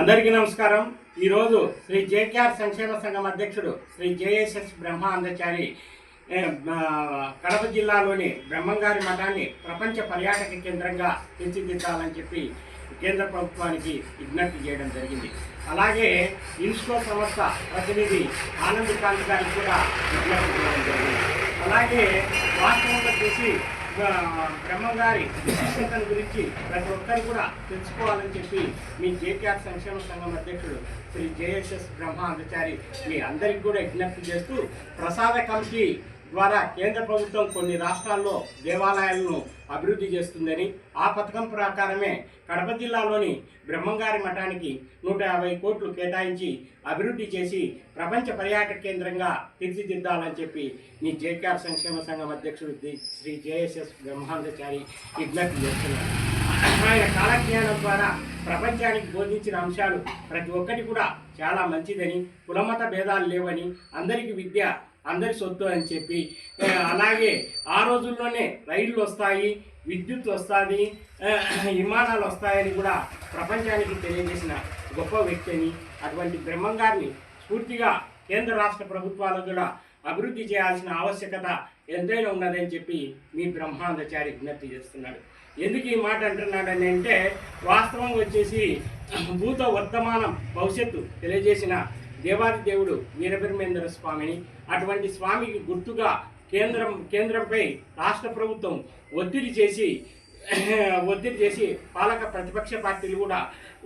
అందరికీ నమస్కారం। ఈరోజు శ్రీ జేకేఆర్ సంక్షేమ సంఘం అధ్యక్షుడు శ్రీ జేఎస్ఎస్ బ్రహ్మానందచారి కడప జిల్లాలోని బ్రహ్మంగారి మఠాన్ని ప్రపంచ పర్యాటక కేంద్రంగా తీర్చిదిద్దాలని చెప్పి కేంద్ర ప్రభుత్వానికి విజ్ఞప్తి చేయడం జరిగింది। అలాగే ఇన్స్కో సంస్థ ప్రతినిధి ఆనంద్ కాంత్ గారికి కూడా విజ్ఞప్తి చేయడం జరిగింది। అలాగే వాస్తవంగా చూసి బ్రహ్మంగారి విశిష్టతను గురించి ప్రతి ఒక్కరు కూడా తెలుసుకోవాలని చెప్పి మీ జేకేఆర్ సంక్షేమ సంఘం అధ్యక్షుడు శ్రీ జేఎస్ఎస్ బ్రహ్మానందచారి మీ అందరికీ కూడా విజ్ఞప్తి చేస్తూ ప్రసాద కమిటీ ద్వారా కేంద్ర ప్రభుత్వం కొన్ని రాష్ట్రాల్లో దేవాలయాలను అభివృద్ధి చేస్తుందని, ఆ పథకం ప్రకారమే కడప జిల్లాలోని బ్రహ్మంగారి మఠానికి 150 కోట్లు కేటాయించి అభివృద్ధి చేసి ప్రపంచ పర్యాటక కేంద్రంగా తీర్చిదిద్దాలని చెప్పి మీ జేకేఆర్ సంక్షేమ సంఘం అధ్యక్షుడు శ్రీ జేఎస్ఎస్ బ్రహ్మానందచారి విజ్ఞప్తి చేస్తున్నారు। ఆయన కాలజ్ఞానం ద్వారా ప్రపంచానికి బోధించిన అంశాలు ప్రతి ఒక్కటి కూడా చాలా మంచిదని, కులమత భేదాలు లేవని, అందరికీ విద్య అందరి సొత్తు అని చెప్పి, అలాగే ఆ రోజుల్లోనే రైళ్లు వస్తాయి, విద్యుత్ వస్తుంది, విమానాలు వస్తాయని కూడా ప్రపంచానికి తెలియజేసిన గొప్ప వ్యక్తి అని, అటువంటి బ్రహ్మంగారిని స్ఫూర్తిగా కేంద్ర రాష్ట్ర ప్రభుత్వాలు కూడా అభివృద్ధి చేయాల్సిన ఆవశ్యకత ఎంతైనా ఉన్నదని చెప్పి మీ బ్రహ్మానందచారి విజ్ఞప్తి చేస్తున్నాడు। ఎందుకు ఈ మాట అంటున్నాడని అంటే, వాస్తవం వచ్చేసి భూత వర్తమానం భవిష్యత్తు తెలియజేసిన దేవాది దేవుడు వీరబ్రహ్మేంద్ర స్వామిని, అటువంటి స్వామికి గుర్తుగా కేంద్రంపై రాష్ట్ర ప్రభుత్వం ఒత్తిడి చేసి పాలక ప్రతిపక్ష పార్టీలు కూడా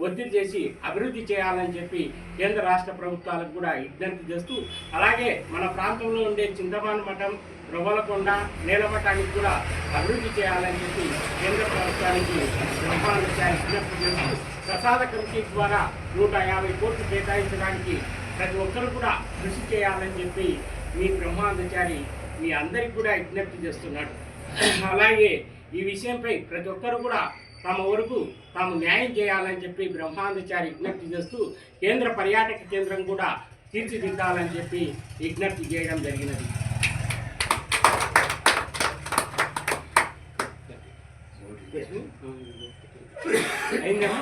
ఒత్తిడి చేసి అభివృద్ధి చేయాలని చెప్పి కేంద్ర రాష్ట్ర ప్రభుత్వాలకు కూడా విజ్ఞప్తి చేస్తూ, అలాగే మన ప్రాంతంలో ఉండే చింతమాన్ మఠం, రొవ్వలకొండ, నేలమఠానికి కూడా అభివృద్ధి చేయాలని చెప్పి కేంద్ర ప్రభుత్వానికి బ్రహ్మానందచారి విజ్ఞప్తి చేస్తూ ప్రసాద కమిటీ ద్వారా 150 కోట్లు కేటాయించడానికి ప్రతి ఒక్కరు కూడా కృషి చేయాలని చెప్పి మీ బ్రహ్మానందచారి మీ అందరికీ కూడా విజ్ఞప్తి చేస్తున్నాడు। అలాగే ఈ విషయంపై ప్రతి ఒక్కరు కూడా తమ వరకు తాము న్యాయం చేయాలని చెప్పి బ్రహ్మానందచారి విజ్ఞప్తి చేస్తూ కేంద్ర పర్యాటక కేంద్రం కూడా తీర్చిదిద్దాలని చెప్పి విజ్ఞప్తి చేయడం జరిగినది। అయిందేమో